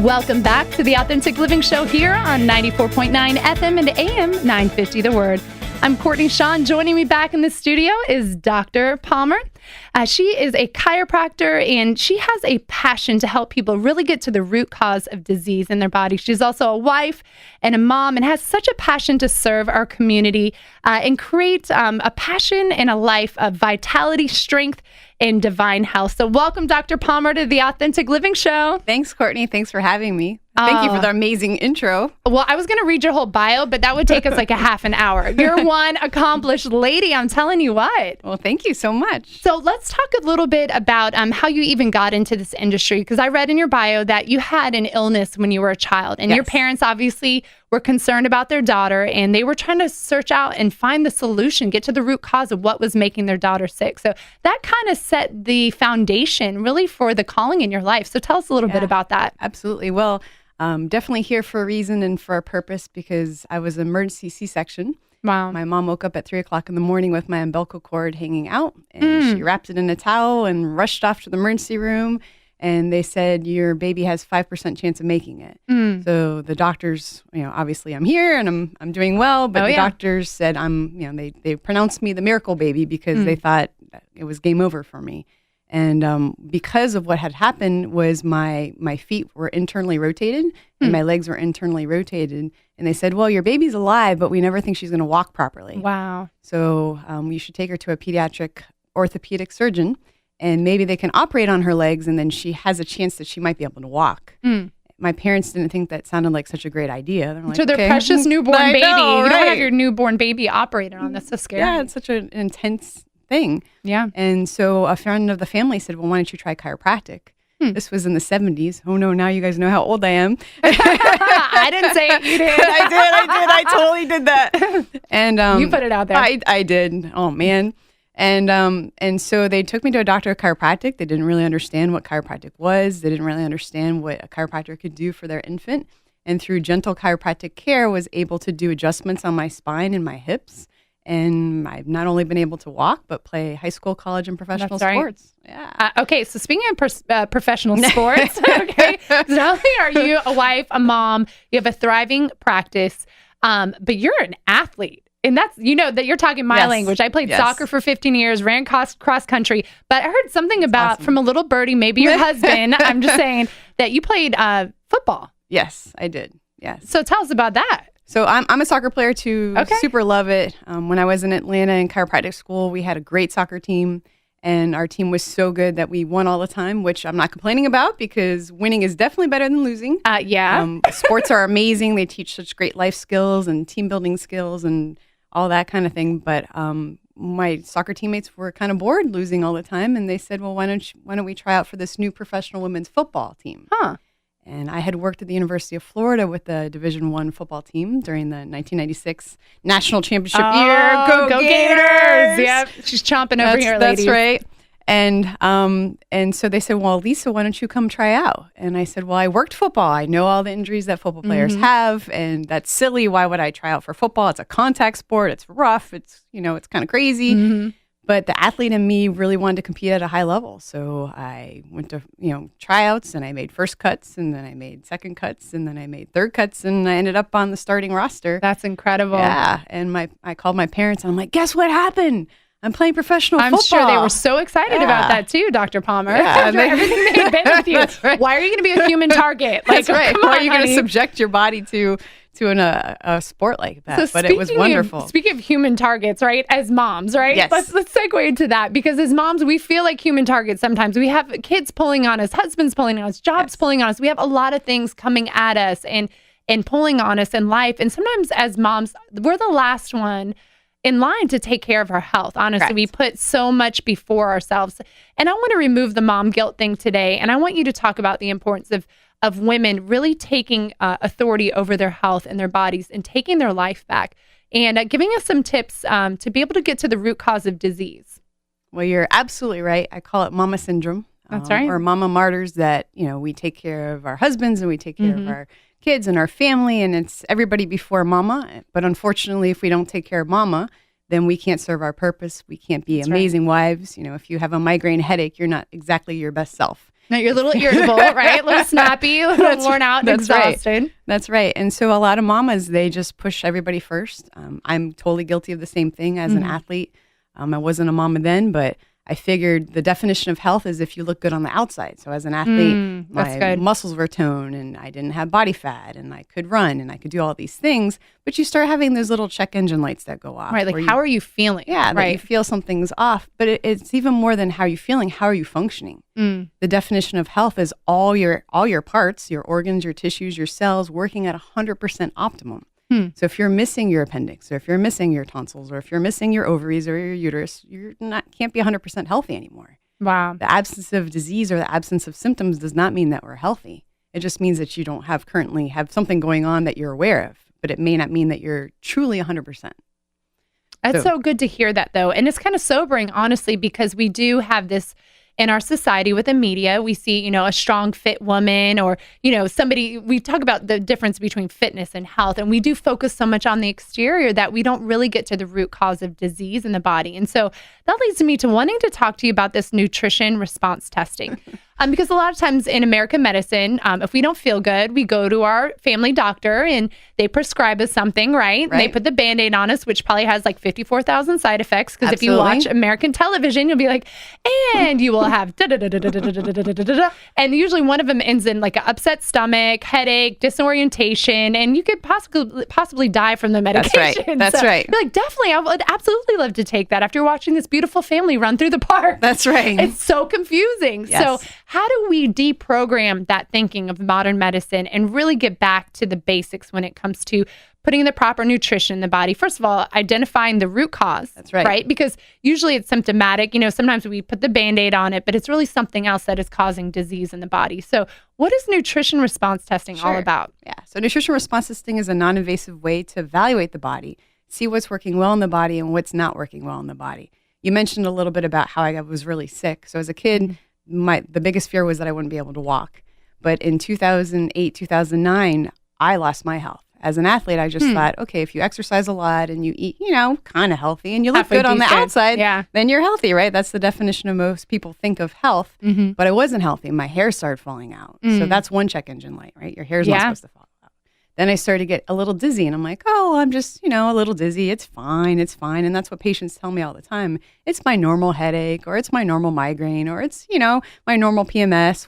Welcome back to the Authentic Living Show here on 94.9 FM and AM 950 The Word. I'm Courtney Shawn. Joining me back in the studio is Dr. Palmer. She is a chiropractor, and she has a passion to help people really get to the root cause of disease in their body. She's also a wife and a mom and has such a passion to serve our community and create a passion and a life of vitality, strength, and divine health. So welcome, Dr. Palmer, to the Authentic Living Show. Thanks, Courtney. Thanks for having me. Thank you for the amazing intro. Well, I was going to read your whole bio, but that would take us like a half an hour. You're one accomplished lady, I'm telling you what. Well, thank you so much. So let's talk a little bit about how you even got into this industry, because I read in your bio that you had an illness when you were a child, and your parents obviously were concerned about their daughter, and they were trying to search out and find the solution, get to the root cause of what was making their daughter sick. So that kind of set the foundation really for the calling in your life. So tell us a little bit about that. Absolutely. Well, definitely here for a reason and for a purpose, because I was an emergency C-section. Wow. My mom woke up at 3 o'clock in the morning with my umbilical cord hanging out, and she wrapped it in a towel and rushed off to the emergency room. And they said, your baby has 5% chance of making it. So the doctors, obviously I'm here and I'm doing well, but the doctors said they pronounced me the miracle baby because they thought that it was game over for me. And because of what had happened was my feet were internally rotated and my legs were internally rotated. And they said, well, your baby's alive, but we never think she's going to walk properly. Wow. So you should take her to a pediatric orthopedic surgeon, and maybe they can operate on her legs, and then she has a chance that she might be able to walk. My parents didn't think that sounded like such a great idea. They're like, to their precious newborn baby. Know, you right? don't have your newborn baby operated on. That's so scary. Yeah, it's such an intense thing. Yeah. And so a friend of the family said, well, why don't you try chiropractic? This was in the 70s. Oh, no, now you guys know how old I am. I didn't say it. You did. I totally did that. And you put it out there. I did. Oh, man. And so they took me to a doctor of chiropractic. They didn't really understand what chiropractic was. They didn't really understand what a chiropractor could do for their infant. And through gentle chiropractic care, was able to do adjustments on my spine and my hips. And I've not only been able to walk, but play high school, college, and professional sports. Yeah. Okay, so speaking of professional sports, okay, so not only are you a wife, a mom, you have a thriving practice, but you're an athlete. And that's, that you're talking my language. I played soccer for 15 years, ran cross country, but I heard something about from a little birdie, maybe your husband, I'm just saying, that you played football. Yes, I did. Yes. So tell us about that. So I'm a soccer player too. Okay. Super love it. When I was in Atlanta in chiropractic school, we had a great soccer team, and our team was so good that we won all the time, which I'm not complaining about because winning is definitely better than losing. Sports are amazing. They teach such great life skills and team building skills and all that kind of thing. But my soccer teammates were kind of bored losing all the time, and they said, well, why don't we try out for this new professional women's football team? And I had worked at the University of Florida with the Division I football team during the 1996 national championship year. Go Gators! Yep, she's chomping over here, ladies. That's right. And so they said, well, Lisa, why don't you come try out? And I said, well, I worked football. I know all the injuries that football players have, and that's silly. Why would I try out for football? It's a contact sport. It's rough. It's, it's kind of crazy. But the athlete in me really wanted to compete at a high level. So I went to, tryouts, and I made first cuts, and then I made second cuts, and then I made third cuts, and I ended up on the starting roster. That's incredible. Yeah. And I called my parents, and I'm like, guess what happened? I'm playing professional football. I'm sure they were so excited about that too, Dr. Palmer. After everything they've been with you. Right. Why are you going to be a human target? That's right. Come on, why are you going to honey? subject your body to a sport like that? But it was wonderful. Speaking of human targets, right? As moms, right? Yes. Let's segue into that, because as moms, we feel like human targets sometimes. We have kids pulling on us, husbands pulling on us, jobs pulling on us. We have a lot of things coming at us and pulling on us in life. And sometimes as moms, we're the last one in line to take care of our health. Honestly, Correct. We put so much before ourselves. And I want to remove the mom guilt thing today. And I want you to talk about the importance of women really taking authority over their health and their bodies and taking their life back, and giving us some tips to be able to get to the root cause of disease. Well, you're absolutely right. I call it mama syndrome. That's right. Or mama martyrs, that, we take care of our husbands and we take care of our kids and our family, and it's everybody before mama. But unfortunately, if we don't take care of mama, then we can't serve our purpose. We can't be amazing wives. If you have a migraine headache, you're not exactly your best self. No, you're a little irritable, right? A little snappy, a little worn out and exhausted. Right. That's right. And so a lot of mamas, they just push everybody first. I'm totally guilty of the same thing as an athlete. I wasn't a mama then, but I figured the definition of health is if you look good on the outside. So as an athlete, my muscles were toned and I didn't have body fat and I could run and I could do all these things. But you start having those little check engine lights that go off. Right. Like, how are you feeling? Yeah. Right. That you feel something's off. But it's even more than how you're feeling. How are you functioning? The definition of health is all your parts, your organs, your tissues, your cells working at 100% optimum. So if you're missing your appendix, or if you're missing your tonsils, or if you're missing your ovaries or your uterus, can't be 100% healthy anymore. Wow. The absence of disease or the absence of symptoms does not mean that we're healthy. It just means that you don't currently have something going on that you're aware of, but it may not mean that you're truly 100%. That's so good to hear that, though. And it's kind of sobering, honestly, because we do have this in our society with the media. We see, a strong, fit woman or, somebody, we talk about the difference between fitness and health. And we do focus so much on the exterior that we don't really get to the root cause of disease in the body. And so that leads me to wanting to talk to you about this nutrition response testing. Because a lot of times in American medicine, if we don't feel good, we go to our family doctor and they prescribe us something, right? And they put the Band-Aid on us, which probably has like 54,000 side effects. Because if you watch American television, you'll be like, and you will have da-da-da-da-da-da-da-da-da-da-da. And usually one of them ends in like an upset stomach, headache, disorientation, and you could possibly die from the medication. That's right. You're like, definitely, I would absolutely love to take that after watching this beautiful family run through the park. That's right. It's so confusing. Yes. So how do we deprogram that thinking of modern medicine and really get back to the basics when it comes to putting the proper nutrition in the body? First of all, identifying the root cause. That's right. Right? Because usually it's symptomatic. Sometimes we put the Band-Aid on it, but it's really something else that is causing disease in the body. So what is nutrition response testing all about? Yeah. So nutrition response testing is a non-invasive way to evaluate the body, see what's working well in the body and what's not working well in the body. You mentioned a little bit about how I was really sick. So as a kid, the biggest fear was that I wouldn't be able to walk. But in 2008, 2009, I lost my health. As an athlete, I just thought, okay, if you exercise a lot and you eat, kind of healthy and you look good on the outside, then you're healthy, right? That's the definition of most people think of health. But I wasn't healthy. My hair started falling out. So that's one check engine light, right? Your hair's not supposed to fall out. Then I started to get a little dizzy and I'm like, oh, I'm just, a little dizzy. It's fine. It's fine. And that's what patients tell me all the time. It's my normal headache or it's my normal migraine or it's, my normal PMS,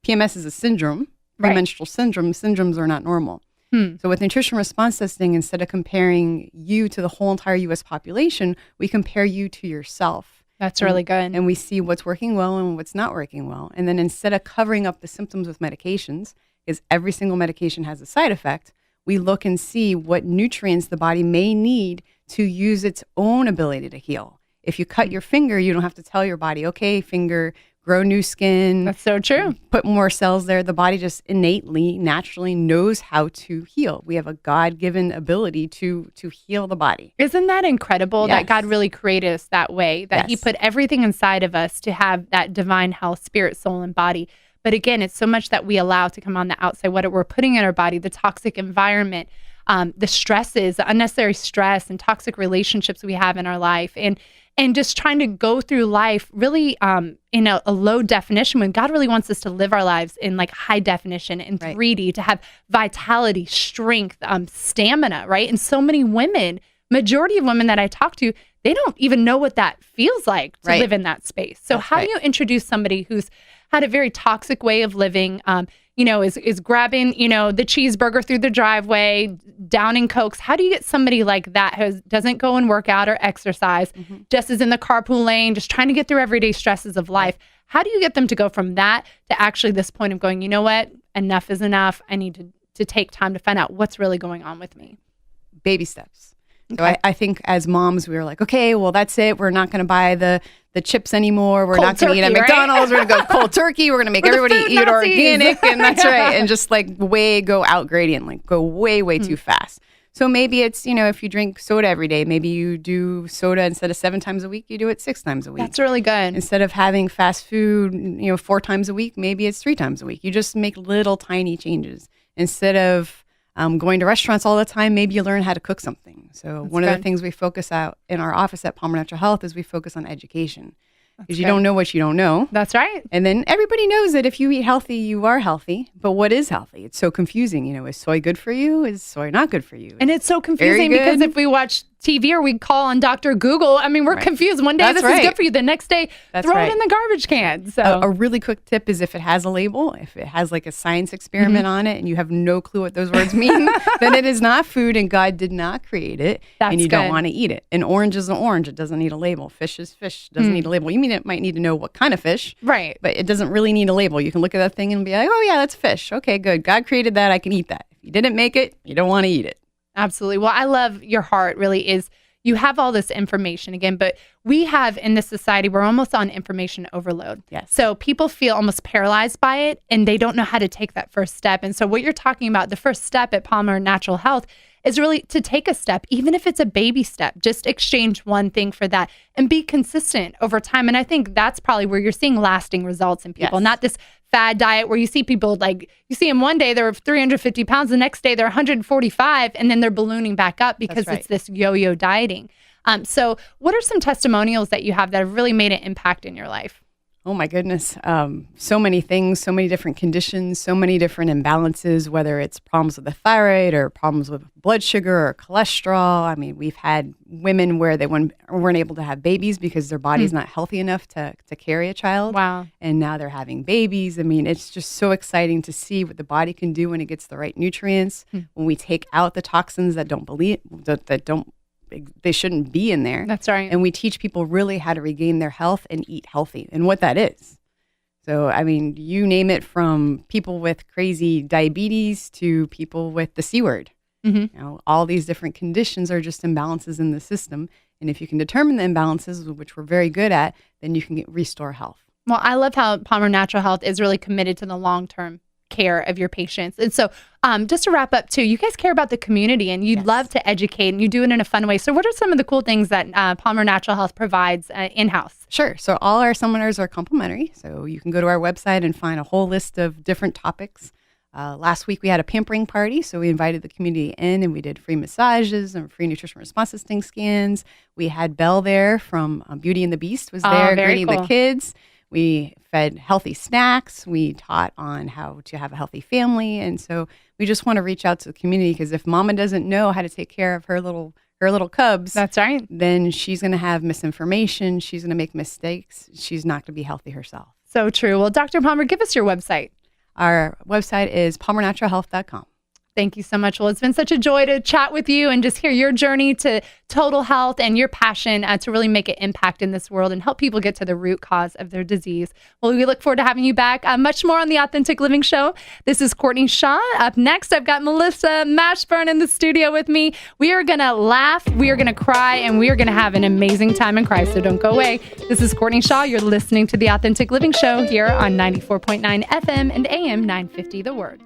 PMS is a syndrome, premenstrual syndrome. Syndromes are not normal. So with nutrition response testing, instead of comparing you to the whole entire U.S. population, we compare you to yourself. That's really good. And we see what's working well and what's not working well. And then instead of covering up the symptoms with medications, because every single medication has a side effect, we look and see what nutrients the body may need to use its own ability to heal. If you cut your finger, you don't have to tell your body, okay, finger, grow new skin. That's so true. Put more cells there. The body just innately, naturally knows how to heal. We have a God-given ability to heal the body. Isn't that incredible that God really created us that way, that He put everything inside of us to have that divine health, spirit, soul, and body? But again, it's so much that we allow to come on the outside, what we're putting in our body, the toxic environment, the stresses, the unnecessary stress and toxic relationships we have in our life. And just trying to go through life really in a low definition when God really wants us to live our lives in like high definition in 3D, to have vitality, strength, stamina, right? And so many women, majority of women that I talk to, they don't even know what that feels like to live in that space. So how do you introduce somebody who's had a very toxic way of living, is grabbing, the cheeseburger through the driveway, downing Cokes? How do you get somebody like that who doesn't go and work out or exercise, just is in the carpool lane, just trying to get through everyday stresses of life? How do you get them to go from that to actually this point of going, you know what, enough is enough. I need to take time to find out what's really going on with me. Baby steps. So I think as moms, we were like, okay, well, that's it. We're not going to buy the chips anymore. We're not going to eat at McDonald's. We're going to go cold turkey. We're going to make everybody eat organic. And that's right. And just like go out gradient, like go way too fast. So maybe it's, if you drink soda every day, maybe you do soda instead of 7 times a week, you do it 6 times a week. That's really good. Instead of having fast food, 4 times a week, maybe it's 3 times a week. You just make little tiny changes. Instead of Going to restaurants all the time, maybe you learn how to cook something. So one of the things we focus out in our office at Palmer Natural Health is we focus on education. Because you don't know what you don't know. That's right. And then everybody knows that if you eat healthy, you are healthy. But what is healthy? It's so confusing. Is soy good for you? Is soy not good for you? And it's so confusing because if we watch TV or we call on Dr. Google, we're confused. One day this is good for you. The next day, throw it in the garbage can. So a really quick tip is if it has a label, if it has like a science experiment on it and you have no clue what those words mean, then it is not food and God did not create it. And you don't want to eat it. An orange is an orange. It doesn't need a label. Fish is fish. It doesn't need a label. You mean it might need to know what kind of fish. Right. But it doesn't really need a label. You can look at that thing and be like, oh yeah, that's fish. Okay, good. God created that. I can eat that. If you didn't make it, you don't want to eat it. Absolutely. Well, I love your heart really is you have all this information again, but we have in this society, we're almost on information overload. Yes. So people feel almost paralyzed by it and they don't know how to take that first step. And so what you're talking about, the first step at Palmer Natural Health is really to take a step, even if it's a baby step, just exchange one thing for that and be consistent over time. And I think that's probably where you're seeing lasting results in people, not this fad diet where you see people you see them one day they're 350 pounds, the next day they're 145, and then they're ballooning back up because it's this yo-yo dieting. So what are some testimonials that you have that have really made an impact in your life? Oh my goodness. So many things, so many different conditions, so many different imbalances, whether it's problems with the thyroid or problems with blood sugar or cholesterol. We've had women where they weren't able to have babies because their body's not healthy enough to carry a child. Wow. And now they're having babies. It's just so exciting to see what the body can do when it gets the right nutrients, when we take out the toxins that they shouldn't be in there. That's right. And we teach people really how to regain their health and eat healthy and what that is. So, you name it, from people with crazy diabetes to people with the C word. All these different conditions are just imbalances in the system. And if you can determine the imbalances, which we're very good at, then you can restore health. Well, I love how Palmer Natural Health is really committed to the long-term care of your patients. And so just to wrap up too, you guys care about the community and you love to educate and you do it in a fun way. So what are some of the cool things that Palmer Natural Health provides in-house? Sure. So all our seminars are complimentary. So you can go to our website and find a whole list of different topics. Last week we had a pampering party. So we invited the community in and we did free massages and free nutrition response testing scans. We had Belle there from Beauty and the Beast was there greeting the kids. We fed healthy snacks. We taught on how to have a healthy family. And so we just want to reach out to the community because if mama doesn't know how to take care of her little cubs, that's right, then she's going to have misinformation. She's going to make mistakes. She's not going to be healthy herself. So true. Well, Dr. Palmer, give us your website. Our website is palmernaturalhealth.com. Thank you so much. Well, it's been such a joy to chat with you and just hear your journey to total health and your passion to really make an impact in this world and help people get to the root cause of their disease. Well, we look forward to having you back. Much more on the Authentic Living Show. This is Courtney Shaw. Up next, I've got Melissa Mashburn in the studio with me. We are going to laugh, we are going to cry, and we are going to have an amazing time in Christ. So don't go away. This is Courtney Shaw. You're listening to the Authentic Living Show here on 94.9 FM and AM 950 The Word.